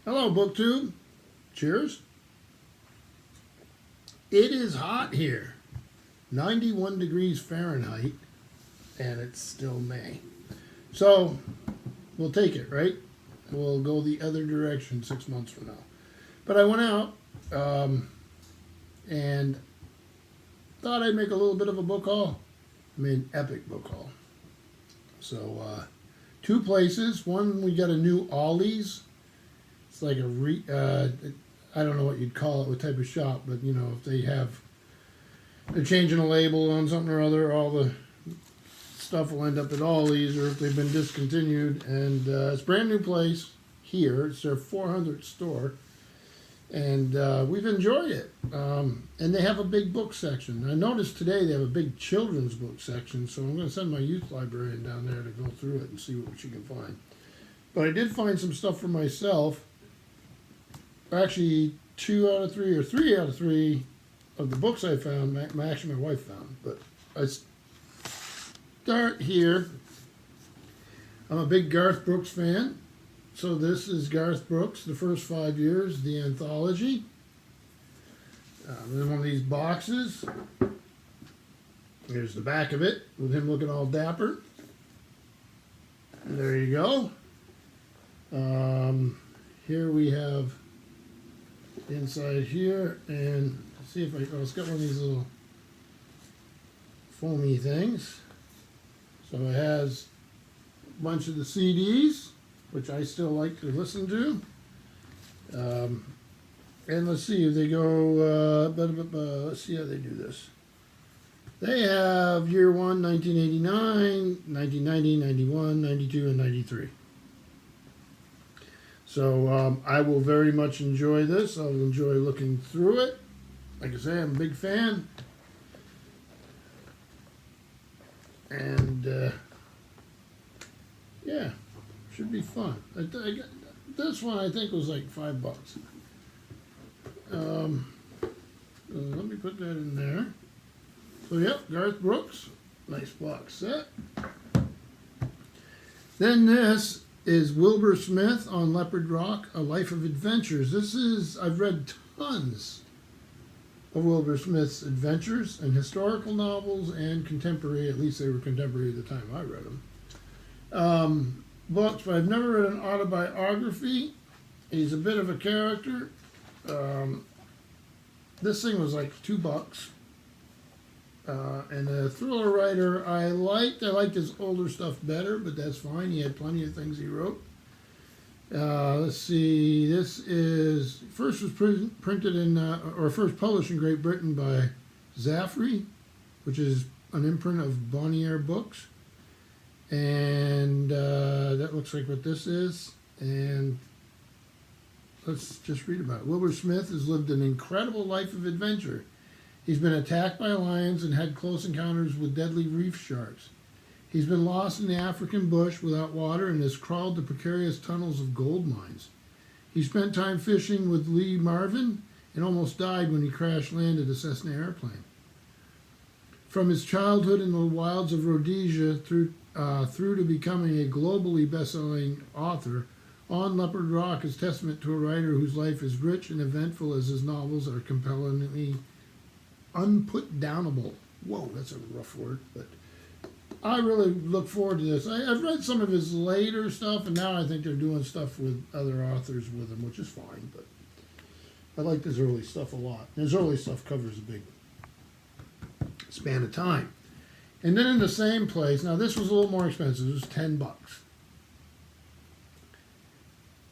Hello, BookTube. Cheers. It is hot here. 91 degrees Fahrenheit, and it's still May. So, we'll take it, right? We'll go the other direction 6 months from now. But I went out and thought I'd make a little bit of a book haul. I made an epic book haul. So, two places. One, we got a new Ollie's. It's like a I don't know what you'd call it, what type of shop, but you know, if they're changing a label on something or other, all the stuff will end up at Ollie's, or if they've been discontinued. And it's a brand new place here. It's their 400th store, and we've enjoyed it. And they have a big book section. I noticed today they have a big children's book section, so I'm going to send my youth librarian down there to go through it and see what she can find. But I did find some stuff for myself. Actually, 2 out of 3 or 3 out of 3 of the books I found, actually my wife found. But I start here. I'm a big Garth Brooks fan. So this is Garth Brooks, the first 5 years, the anthology. In one of these boxes. Here's the back of it, with him looking all dapper. And there you go. Here we have inside here, and let's see if it's got one of these little foamy things. So it has a bunch of the CDs, which I still like to listen to. And let's see if they go, let's see how they do this. They have year 1, 1989, 1990, 91, 92, and 93. So I will very much enjoy this. I'll enjoy looking through it. Like I say, I'm a big fan. And yeah, should be fun. This one I think was like $5. Let me put that in there. So yep, Garth Brooks, nice box set. Then this is Wilbur Smith on Leopard Rock, A Life of Adventures. I've read tons of Wilbur Smith's adventures and historical novels and contemporary, at least they were contemporary at the time I read them. Books, but I've never read an autobiography. He's a bit of a character. This thing was like $2. And the thriller writer I liked his older stuff better, but that's fine. He had plenty of things he wrote. Let's see, this is, first was printed in, or first published in Great Britain by Zaffrey, which is an imprint of Bonnier Books. And that looks like what this is. And let's just read about it. Wilbur Smith has lived an incredible life of adventure. He's been attacked by lions and had close encounters with deadly reef sharks. He's been lost in the African bush without water and has crawled the precarious tunnels of gold mines. He spent time fishing with Lee Marvin and almost died when he crash-landed a Cessna airplane. From his childhood in the wilds of Rhodesia through to becoming a globally best-selling author, On Leopard Rock is testament to a writer whose life is rich and eventful as his novels are compellingly unputdownable. Whoa, that's a rough word, but I really look forward to this. I've read some of his later stuff, and now I think they're doing stuff with other authors with him, which is fine, but I like his early stuff a lot. His early stuff covers a big span of time. And then in the same place, now this was a little more expensive, it was $10.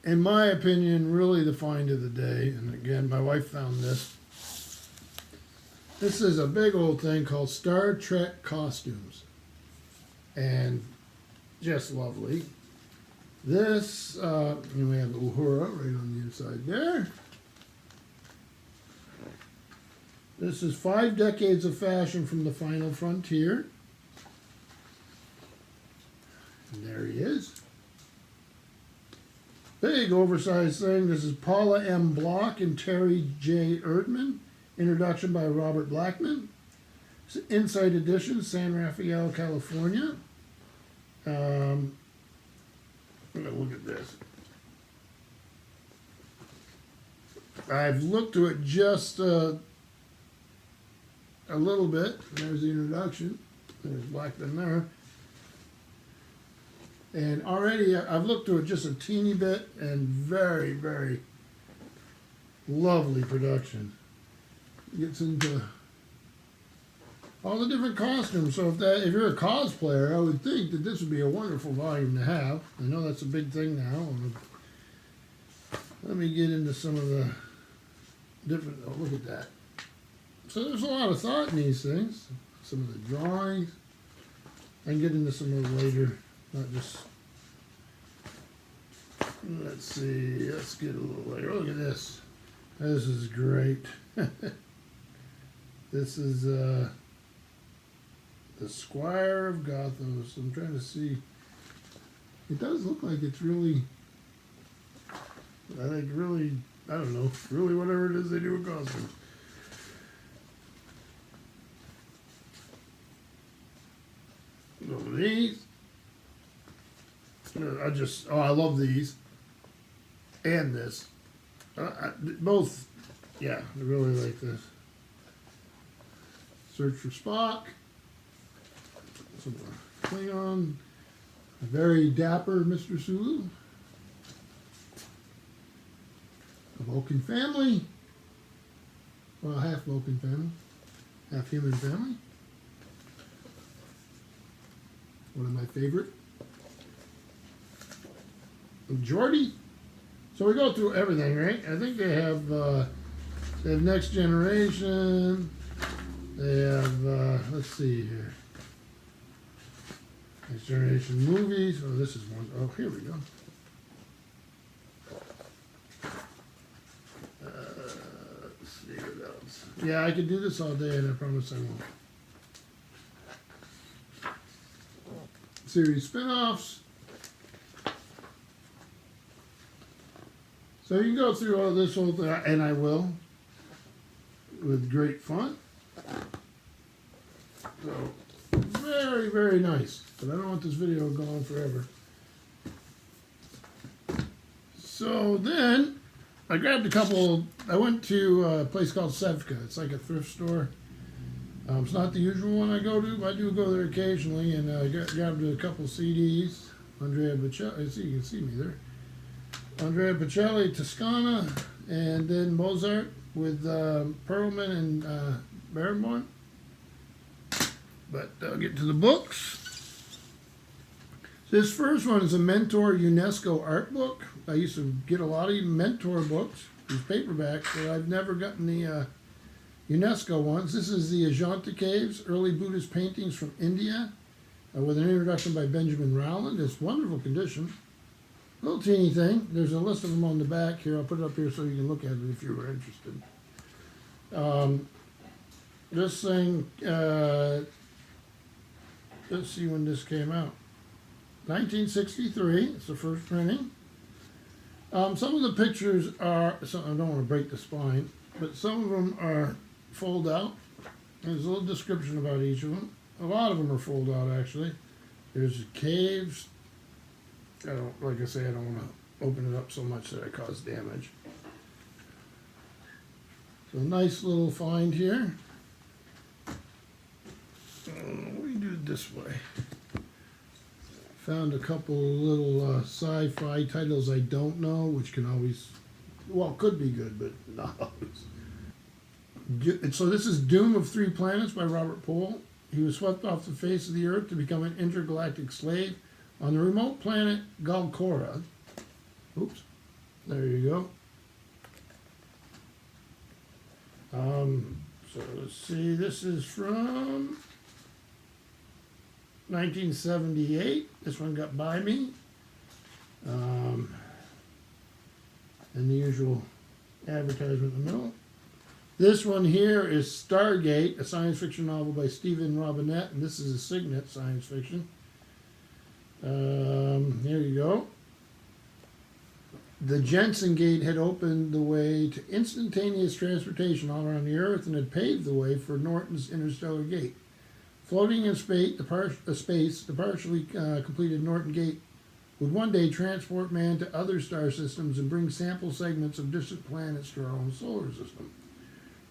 In my opinion, really the find of the day, and again, my wife found this. This is a big old thing called Star Trek Costumes. And just lovely. This, and we have the Uhura right on the inside there. This is 5 decades of fashion from the final frontier. And there he is. Big oversized thing. This is Paula M. Block and Terry J. Erdman. Introduction by Robert Blackman. Inside Edition, San Rafael, California. Look at this. I've looked to it just a little bit. There's the introduction. There's Blackman there. And already I've looked to it just a teeny bit, and very, very lovely production. Gets into all the different costumes. So if you're a cosplayer, I would think that this would be a wonderful volume to have. I know that's a big thing now. Let me get into some of the different, oh, look at that. So there's a lot of thought in these things. Some of the drawings. I can get into some of them later, not just, let's see, let's get a little later. Look at this. This is great. This is the Squire of Gothos. I'm trying to see. It does look like it's really, I think really, I don't know, really whatever it is they do with costumes. So these, I love these. And this. Both, yeah, I really like this. Search for Spock. Some Klingon. A very dapper Mr. Sulu. A Vulcan family. Well, half Vulcan family. Half human family. One of my favorite. Geordi. So we go through everything, right? I think they have Next Generation. They have, let's see here. Next Generation movies. Oh, this is one. Oh, here we go. Let's see what else. Yeah, I could do this all day, and I promise I won't. Series spin-offs. So you can go through all this whole thing, and I will, with great fun. So, very, very nice. But I don't want this video going forever. So then, I grabbed a couple, I went to a place called Sevka. It's like a thrift store. It's not the usual one I go to, but I do go there occasionally, and I grabbed a couple CDs. Andrea Bocelli, see, you can see me there. Andrea Bocelli, Toscana, and then Mozart with Perlman and Barenboim. But I'll get to the books. This first one is a Mentor UNESCO art book. I used to get a lot of Mentor books, these paperbacks, but I've never gotten the UNESCO ones. This is the Ajanta Caves, early Buddhist paintings from India, with an introduction by Benjamin Rowland. It's wonderful condition. Little teeny thing. There's a list of them on the back here. I'll put it up here so you can look at it if you were interested. This thing, let's see when this came out. 1963. It's the first printing. Some of the pictures are, I don't want to break the spine, but some of them are fold out. There's a little description about each of them. A lot of them are fold out, actually. There's caves. Like I say, I don't want to open it up so much that I cause damage. So nice little find here. We do it this way. Found a couple little sci-fi titles I don't know, which can always, well, could be good, but not always. So this is Doom of Three Planets by Robert Pohl. He was swept off the face of the Earth to become an intergalactic slave on the remote planet Galcora. Oops, there you go. So let's see, this is from 1978. This one got by me. And the usual advertisement in the middle. This one here is Stargate, a science fiction novel by Stephen Robinette, and this is a Signet science fiction. Here you go. The Jensen Gate had opened the way to instantaneous transportation all around the Earth and had paved the way for Norton's Interstellar Gate. Floating in space, the partially completed Norton Gate would one day transport man to other star systems and bring sample segments of distant planets to our own solar system.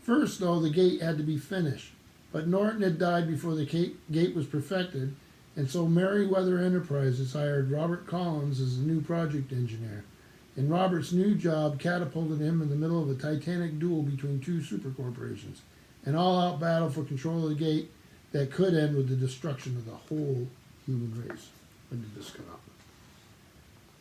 First, though, the gate had to be finished, but Norton had died before the gate was perfected, and so Merryweather Enterprises hired Robert Collins as the new project engineer. And Robert's new job catapulted him in the middle of a titanic duel between two supercorporations, an all-out battle for control of the gate that could end with the destruction of the whole human race. When did this come out?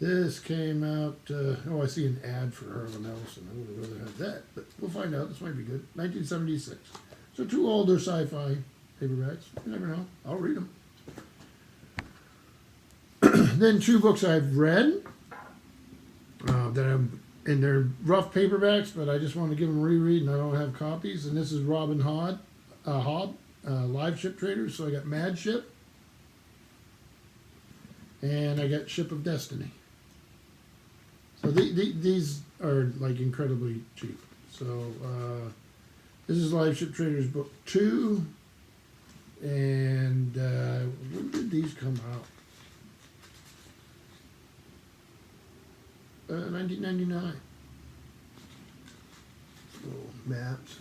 This came out, I see an ad for Harlan Ellison. I would have rather had that, but we'll find out. This might be good. 1976. So two older sci-fi paperbacks. You never know. I'll read them. Then two books I've read that I'm, and they're rough paperbacks, but I just want to give them a reread, and I don't have copies. And this is Robin Hobb, Live Ship Traders. So I got Mad Ship, and I got Ship of Destiny. So these are like incredibly cheap. So this is Live Ship Traders book 2, and when did these come out? 1999. Little maps.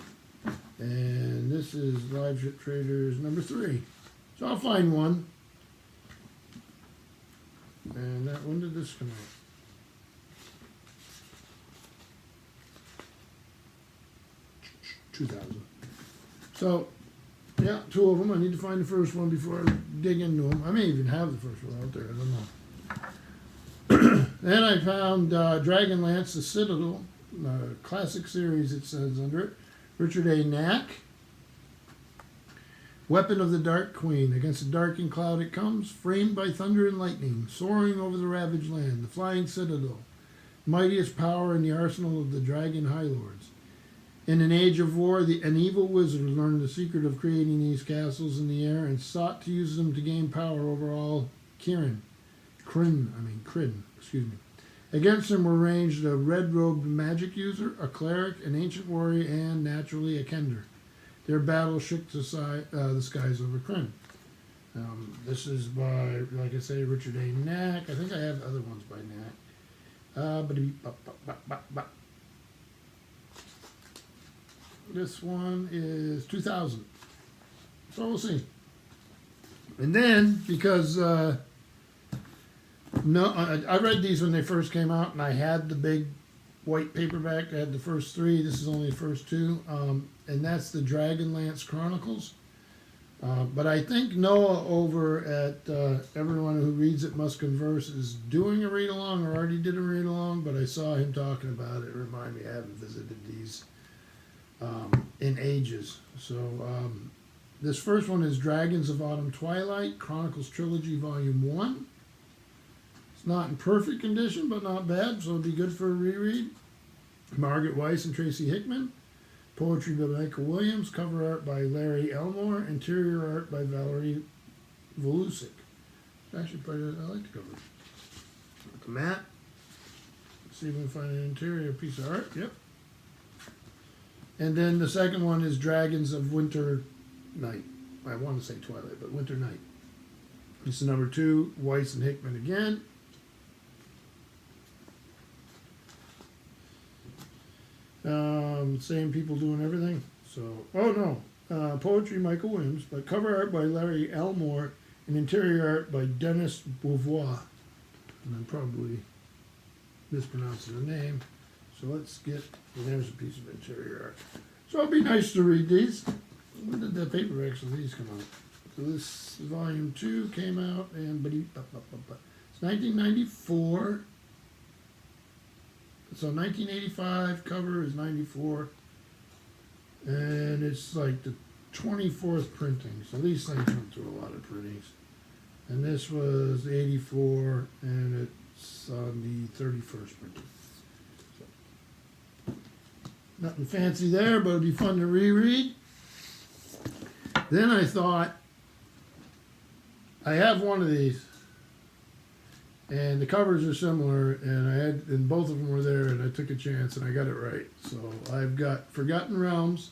And this is Live Ship Traders number 3. So I'll find one. And when did this come out? $2,000. So, yeah, two of them. I need to find the first one before I dig into them. I may even have the first one out there. I don't know. Then I found Dragonlance, the Citadel, classic series, it says under it. Richard A. Knack. Weapon of the Dark Queen. Against the dark and cloud it comes, framed by thunder and lightning, soaring over the ravaged land, the flying citadel, mightiest power in the arsenal of the dragon high lords. In an age of war, an evil wizard learned the secret of creating these castles in the air and sought to use them to gain power over all Kryn. Against him were ranged a red-robed magic user, a cleric, an ancient warrior, and, naturally, a kender. Their battle shook the skies over Kryn. This is by, like I say, Richard A. Knack. I think I have other ones by Knack. This one is 2000. So we'll see. And then, because... I read these when they first came out, and I had the big white paperback. I had the first 3. This is only the first 2, and that's the Dragonlance Chronicles. But I think Noah over at Everyone Who Reads It Must Converse is doing a read-along, or already did a read-along, but I saw him talking about it. It reminded me I haven't visited these in ages. So this first one is Dragons of Autumn Twilight, Chronicles Trilogy Volume 1. It's not in perfect condition, but not bad, so it'll be good for a reread. Margaret Weiss and Tracy Hickman. Poetry by Michael Williams. Cover art by Larry Elmore. Interior art by Valerie Volusic. Actually, I like the cover. The mat. Let's see if we can find an interior piece of art. Yep. And then the second one is Dragons of Winter Night. I want to say Twilight, but Winter Night. This is number 2. Weiss and Hickman again. Same people doing everything. So, poetry Michael Williams, but cover art by Larry Elmore and interior art by Dennis Beauvoir. And I'm probably mispronouncing the name. So let's get, there's a piece of interior art. So it'd be nice to read these. When did the paperbacks of these come out? So this volume 2 came out, and it's 1994. So 1985, cover is 94, and it's like the 24th printing. So these things went through a lot of printings. And this was 84, and it's on the 31st printing. So, nothing fancy there, but it'd be fun to reread. Then I thought, I have one of these. And the covers are similar, and both of them were there, and I took a chance, and I got it right. So I've got Forgotten Realms,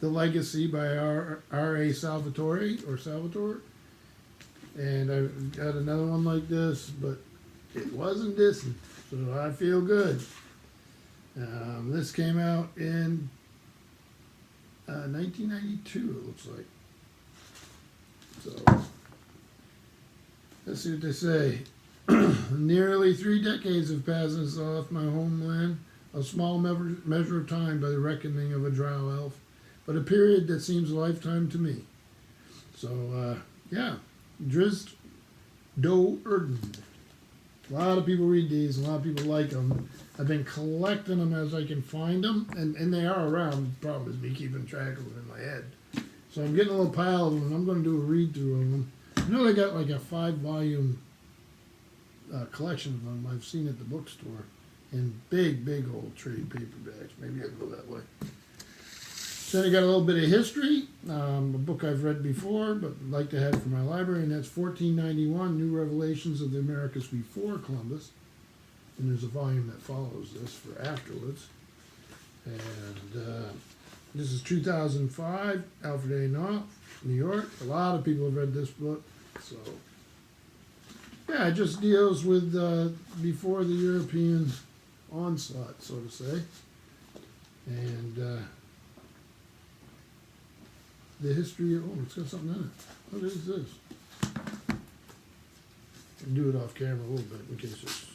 The Legacy by R.A. Salvatore, and I've got another one like this, but it wasn't distant, so I feel good. This came out in 1992, it looks like. So, let's see what they say. Nearly 3 decades have passed since I left my homeland, a small measure of time by the reckoning of a drow elf, but a period that seems a lifetime to me. So, yeah, Drizzt Do'Urden. A lot of people read these, a lot of people like them. I've been collecting them as I can find them, and they are around. The problem is me keeping track of them in my head. So I'm getting a little pile of them, and I'm going to do a read-through of them. I know they got like a 5-volume collection of them I've seen at the bookstore in big old trade paperbacks. Maybe I'll go that way. Then I got a little bit of history, a book I've read before but like to have for my library, and that's 1491, New Revelations of the Americas Before Columbus. And there's a volume that follows this for afterwards. And this is 2005, Alfred A. Knopf, New York. A lot of people have read this book. So, yeah, it just deals with before the European onslaught, so to say. And the history of, it's got something in it. What is this? I'll do it off camera a little bit in case it's,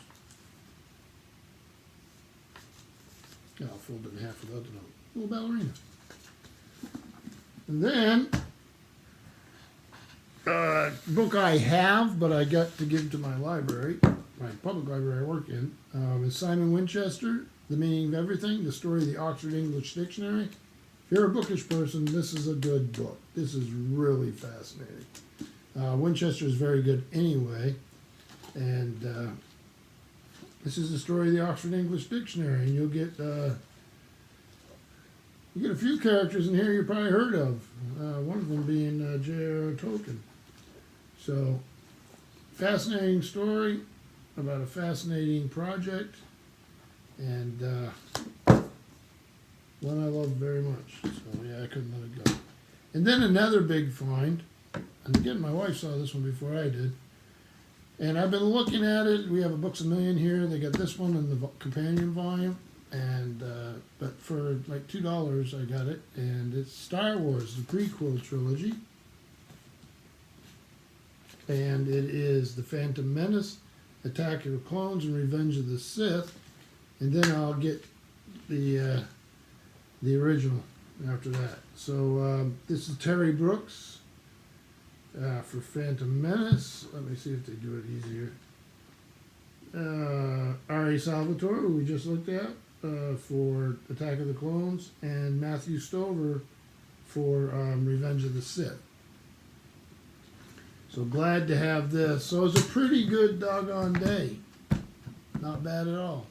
I'll fold it in half without the note. Little ballerina. And then, book I have, but I got to give to my library, my public library I work in, is Simon Winchester, The Meaning of Everything, the story of the Oxford English Dictionary. If you're a bookish person, this is a good book. This is really fascinating. Winchester is very good anyway, and this is the story of the Oxford English Dictionary, and you'll get a few characters in here you probably heard of. One of them being J.R.R. Tolkien. So, fascinating story about a fascinating project, and one I love very much. So yeah, I couldn't let it go. And then another big find, and again, my wife saw this one before I did, and I've been looking at it. We have a Books A Million here. They got this one in the companion volume, and but for like $2 I got it, and it's Star Wars, the prequel trilogy, and it is The Phantom Menace, Attack of the Clones, and Revenge of the Sith, and then I'll get the original after that. So this is Terry Brooks for Phantom Menace. Let me see if they do it easier. R.A. Salvatore, who we just looked at, for Attack of the Clones, and Matthew Stover for Revenge of the Sith. So glad to have this. So it's a pretty good doggone day. Not bad at all.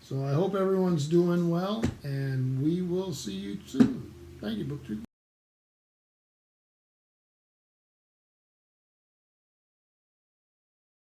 So I hope everyone's doing well, and we will see you soon. Thank you, BookTube.